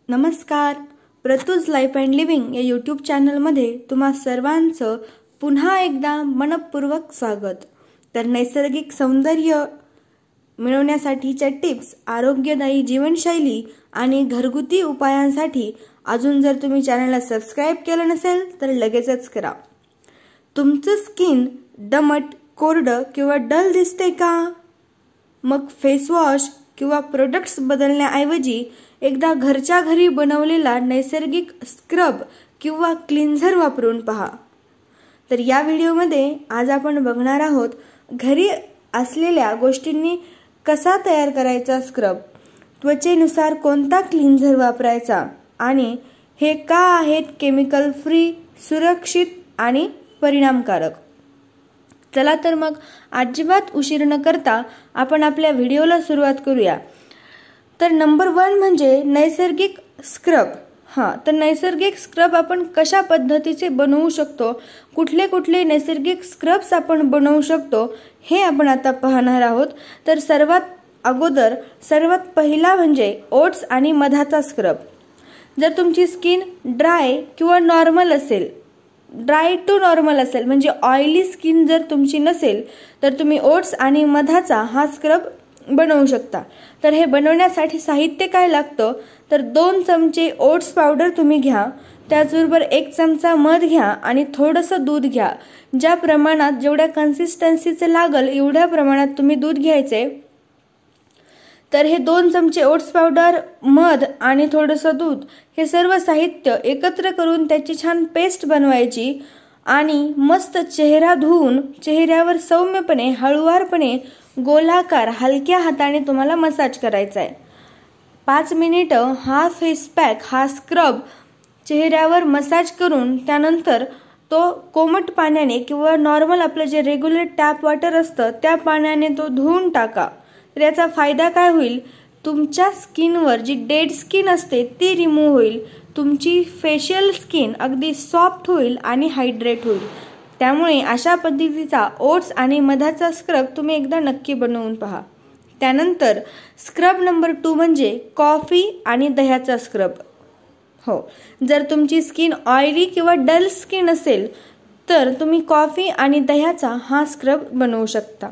नमस्कार. प्रतुज life and living या YouTube चॅनलमध्ये तुम्हा सर्वांचं पुन्हा एकदा मनपूर्वक स्वागत. तर नैसर्गिक सौंदर्य मिळवण्यासाठीच्या टिप्स, आरोग्यदायी जीवनशैली आणि घरगुती उपायांसाठी अजून जर तुम्ही चॅनलला सबस्क्राईब केलं नसेल तर लगेचच करा. तुमचं स्किन दमट, कोरडं किंवा डल दिसते का? मग फेस वॉश किंवा प्रोडक्ट्स बदलण्याऐवजी एकदा घरच्या घरी बनवलेला नैसर्गिक स्क्रब किंवा क्लिन्झर वापरून पहा. तर या व्हिडिओमध्ये आज आपण बघणार आहोत घरी असलेल्या गोष्टींनी कसा तयार करायचा स्क्रब, त्वचेनुसार कोणता क्लिन्झर वापरायचा आणि हे का आहेत केमिकल फ्री, सुरक्षित आणि परिणामकारक. चला तर मग अजिबात उशीर न करता आपण आपल्या व्हिडिओला सुरुवात करूया. तर नंबर 1 म्हणजे नैसर्गिक स्क्रब. तर नैसर्गिक स्क्रब आपण कशा पद्धतीचे बनवू शकतो, कुठले कुठले नैसर्गिक स्क्रब्स आपण बनवू शकतो हे आपण आता पाहणार आहोत. तर सर्वात पहिला म्हणजे ओट्स आणि मधाचा स्क्रब. जर तुमची स्किन ड्राय किंवा नॉर्मल असेल, ड्राय टू नॉर्मल असेल म्हणजे ऑइली स्किन जर तुमची नसेल तर तुम्ही ओट्स आणि मधाचा हा स्क्रब बनवू शकता. तर हे बनवण्यासाठी साहित्य काय लागतं, तर 2 चमचे ओट्स पावडर तुम्ही घ्या, त्याचबरोबर 1 चमचा मध घ्या आणि थोडंसं दूध घ्या. ज्या प्रमाणात, जेवढ्या कन्सिस्टन्सीचे लागल एवढ्या प्रमाणात तुम्ही दूध घ्यायचे. तर हे 2 चमचे ओट्स पावडर, मध आणि थोडंसं दूध हे सर्व साहित्य एकत्र करून त्याची छान पेस्ट बनवायची आणि मस्त चेहरा धुवून चेहऱ्यावर सौम्यपणे, हळुवारपणे, गोलाकार हलक्या हाताने तुम्हाला मसाज करायचा आहे. 5 मिनिटं हा फेस पॅक, हा स्क्रब चेहऱ्यावर मसाज करून त्यानंतर तो कोमट पाण्याने किंवा नॉर्मल आपलं जे रेग्युलर टॅप वॉटर असतं त्या पाण्याने तो धुवून टाका. तर याचा फायदा काय होईल, तुमच्या स्किनवर जी डेड स्किन असते ती रिमूव्ह होईल, तुमची फेशियल स्किन अगदी सॉफ्ट होईल आणि हायड्रेट होईल. त्यामुळे अशा पद्धतीचा ओट्स आणि मधाचा स्क्रब तुम्ही एकदा नक्की बनवून पहा. त्यानंतर स्क्रब नंबर 2 म्हणजे कॉफी आणि दह्याचा स्क्रब. जर तुमची स्किन ऑइली किंवा डल स्किन असेल तर तुम्ही कॉफी आणि दह्याचा हा स्क्रब बनवू शकता.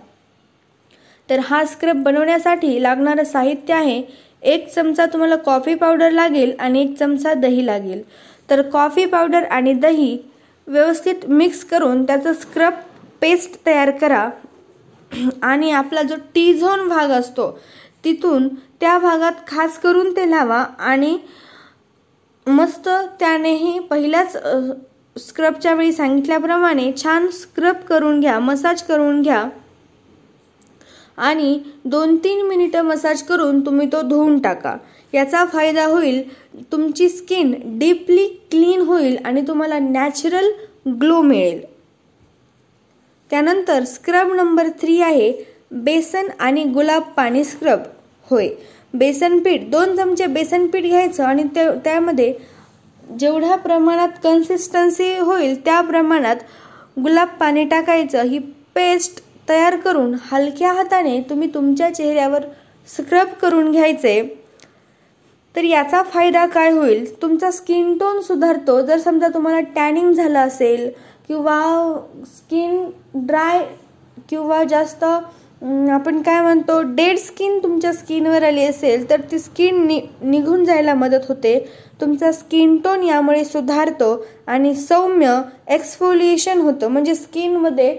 तर हा स्क्रब बनवण्यासाठी लागणारं साहित्य आहे, 1 चमचा तुम्हाला कॉफी पावडर लागेल आणि 1 चमचा दही लागेल. तर कॉफी पावडर आणि दही व्यवस्थित मिक्स करून त्याचं स्क्रब पेस्ट तयार करा आणि आपला जो टी झोन भाग असतो तिथून त्या भागात खास करून ते लावा आणि मस्त त्यानेही पहिल्याच स्क्रबच्या वेळी सांगितल्याप्रमाणे छान स्क्रब करून घ्या, मसाज करून घ्या आणि 2-3 मिनिटं मसाज करून तुम्ही तो धुवून टाका. याचा फायदा होईल, तुमची स्किन डीपली क्लीन होईल आणि तुम्हाला नॅचरल ग्लो मिळेल. त्यानंतर स्क्रब नंबर 3 आहे बेसन आणि गुलाब पाणी स्क्रब. बेसन पीठ, 2 चमचे बेसन पीठ घ्यायचं आणि त्यामध्ये जेवढ्या प्रमाणात कन्सिस्टन्सी होईल त्या प्रमाणात गुलाब पाणी टाकायचं. ही पेस्ट तयार करून हलक्या हाताने तुम्ही तुमच्या चेहऱ्यावर स्क्रब करून घ्यायचे. तर याचा फायदा काय होईल, तुमचा स्किन टोन सुधारतो. जर समजा तुम्हाला टॅनिंग झालं असेल किंवा स्किन ड्राय किंवा जास्त आपण काय म्हणतो डेड स्किन तुमच्या स्किनवर आली असेल तर ती स्किन निघून जायला मदत होते. तुमचा स्किन टोन यामुळे सुधारतो आणि सौम्य एक्सफोलिएशन होतं. म्हणजे स्किनमध्ये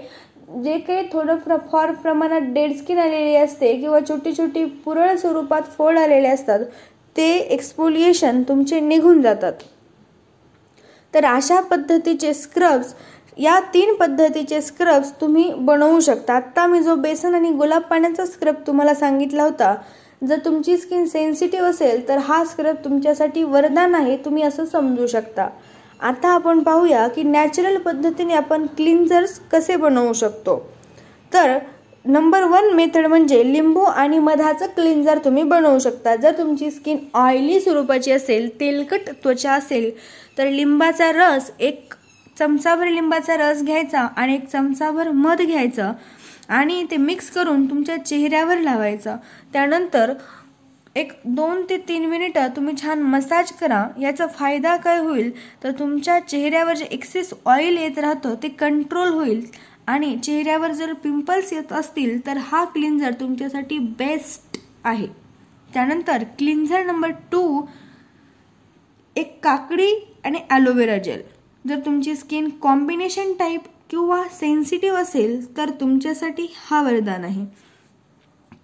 जे काही थोडं फार प्रमाणात डेड स्किन आलेली असते किंवा छोटी छोटी पुरळ स्वरूपात फोड आलेले असतात ते एक्सफोलिएशन तुमचे निघून जातात. तर अशा पद्धतीचे स्क्रब्स, या 3 पद्धतीचे स्क्रब्स तुम्ही बनवू शकता. आता मी जो बेसन आणि गुलाब पाण्याचा स्क्रब तुम्हाला सांगितला होता, जर तुमची स्किन सेन्सिटिव्ह असेल तर हा स्क्रब तुमच्यासाठी वरदान आहे, तुम्ही असं समजू शकता. आता आपण पाहूया की नॅचरल पद्धतीने आपण क्लिन्झर्स कसे बनवू शकतो. तर नंबर 1 मेथड म्हणजे लिंबू आणि मधाचं क्लिन्झर तुम्ही बनवू शकता. जर तुमची स्किन ऑइली स्वरूपाची असेल, तेलकट त्वचा असेल तर लिंबाचा रस, 1 चमचाभर लिंबाचा रस घ्यायचा आणि 1 चमचाभर मध घ्यायचं आणि ते मिक्स करून तुमच्या चेहऱ्यावर लावायचं. त्यानंतर एक 2 ते 3 मिनिटं तुम्ही छान मसाज करा. याचा फायदा काय होईल तर तुमच्या चेहऱ्यावर जे एक्सेस ऑइल येत राहतं ते कंट्रोल होईल आणि चेहऱ्यावर जर पिंपल्स येत असतील तर हा क्लिन्झर तुमच्यासाठी बेस्ट आहे. त्यानंतर क्लिन्झर नंबर 2 एक काकडी आणि ॲलोवेरा जेल. जर तुमची स्किन कॉम्बिनेशन टाईप किंवा सेन्सिटिव्ह असेल तर तुमच्यासाठी हा वरदान आहे.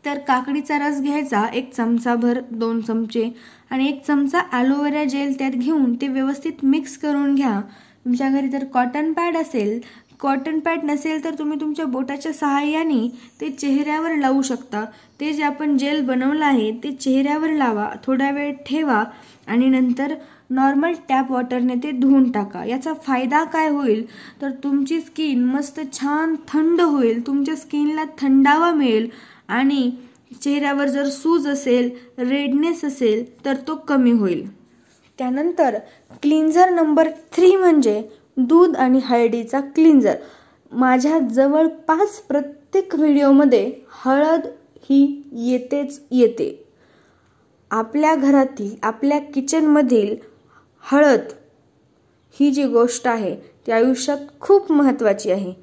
तर काकडीचा रस घ्यायचा 1 चमचाभर, 2 चमचे आणि 1 चमचा ॲलोवेरा जेल त्यात घेऊन ते व्यवस्थित मिक्स करून घ्या. तुमच्या घरी जर कॉटन पॅड असेल, कॉटन पॅड नसेल तर तुम्ही तुमच्या बोटाच्या सहाय्याने ते चेहऱ्यावर लावू शकता. ते जे आपण जेल बनवलं आहे ते चेहऱ्यावर लावा, थोडा वेळ ठेवा आणि नंतर नॉर्मल टॅप वॉटरने ते धुवून टाका. याचा फायदा काय होईल तर तुमची स्किन मस्त छान थंड होईल, तुमच्या स्किनला थंडावा मिळेल आणि चेहऱ्यावर जर सूज असेल, रेडनेस असेल तर तो कमी होईल. त्यानंतर क्लिन्झर नंबर 3 म्हणजे दूध आणि हळदीचा क्लिन्झर. माझ्या जवळपास प्रत्येक व्हिडिओमध्ये हळद ही येतेच येते. आपल्या घरातील, आपल्या किचनमधील हळद ही जी गोष्ट आहे ती आयुष्यात खूप महत्त्वाची आहे.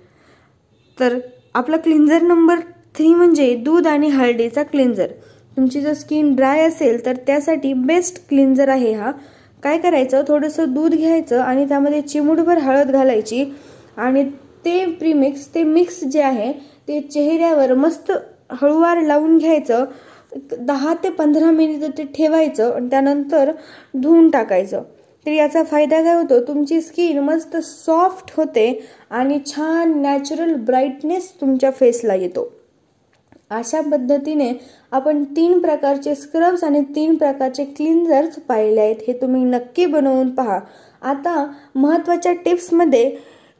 तर आपला क्लिन्झर नंबर 3 म्हणजे दूध आणि हळदीचा क्लिन्झर. तुमची जर स्किन ड्राय असेल तर त्यासाठी बेस्ट क्लिन्झर आहे हा. काय करायचं, थोडंसं दूध घ्यायचं आणि त्यामध्ये चिमूटभर हळद घालायची आणि ते मिक्स जे आहे ते चेहऱ्यावर मस्त हळूवार लावून घ्यायचं. 10 ते 15 मिनिटं ते ठेवायचं आणि त्यानंतर धुवून टाकायचं. तर याचा फायदा काय होतो, तुमची स्किन मस्त सॉफ्ट होते आणि छान नॅचरल ब्राईटनेस तुमच्या फेसला येतो. अशा पद्धतीने आपण 3 प्रकारचे स्क्रब्स आणि 3 प्रकारचे क्लिन्झर्स पाहिले आहेत. हे तुम्ही नक्की बनवून पहा. आता महत्त्वाच्या टिप्समध्ये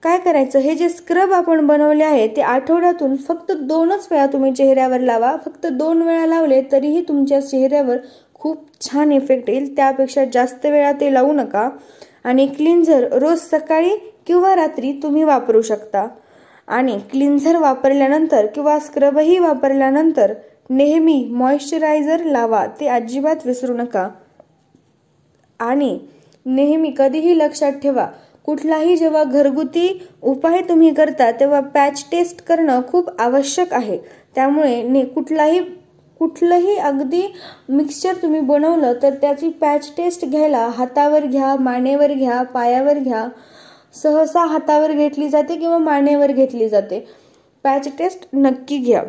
काय करायचं, हे जे स्क्रब आपण बनवले आहे ते आठवड्यातून फक्त 2च वेळा तुम्ही चेहऱ्यावर लावा. फक्त 2 वेळा लावले तरीही तुमच्या चेहऱ्यावर खूप छान इफेक्ट येईल. त्यापेक्षा जास्त वेळा ते लावू नका. आणि क्लिन्झर रोज सकाळी किंवा रात्री तुम्ही वापरू शकता. आणि क्लिन्झर वापरल्यानंतर किंवा स्क्रबही वापरल्यानंतर नेहमी मॉइश्चरायझर लावा, ते अजिबात विसरू नका. आणि नेहमी कधीही लक्षात ठेवा, कुठलाही जेव्हा घरगुती उपाय तुम्ही करता तेव्हा पॅच टेस्ट करणं खूप आवश्यक आहे. त्यामुळे कुठलंही अगदी मिक्सचर तुम्ही बनवलं तर त्याची पॅच टेस्ट घ्यायला हातावर घ्या, मानेवर घ्या, पायावर घ्या. सहसा हातावर घेतली जाते किंवा मानेवर घेतली जाते. पॅच टेस्ट नक्की घ्या.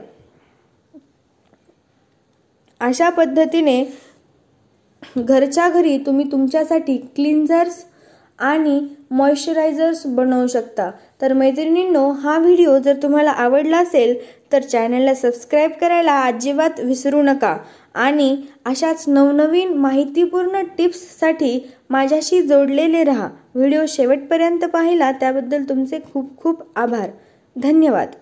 अशा पद्धतीने घरच्या घरी तुम्ही तुमच्यासाठी क्लिन्झर्स आणि मॉइश्चरायझर्स बनवू शकता. तर मैत्रिणींनो, हा व्हिडिओ जर तुम्हाला आवडला असेल तर चॅनलला सबस्क्राईब करायला अजिबात विसरू नका. आणि अशाच नवनवीन माहितीपूर्ण टिप्ससाठी माझ्याशी जोडलेले रहा. व्हिडिओ शेवटपर्यंत पाहिला त्याबद्दल तुमचे खूप खूप आभार. धन्यवाद.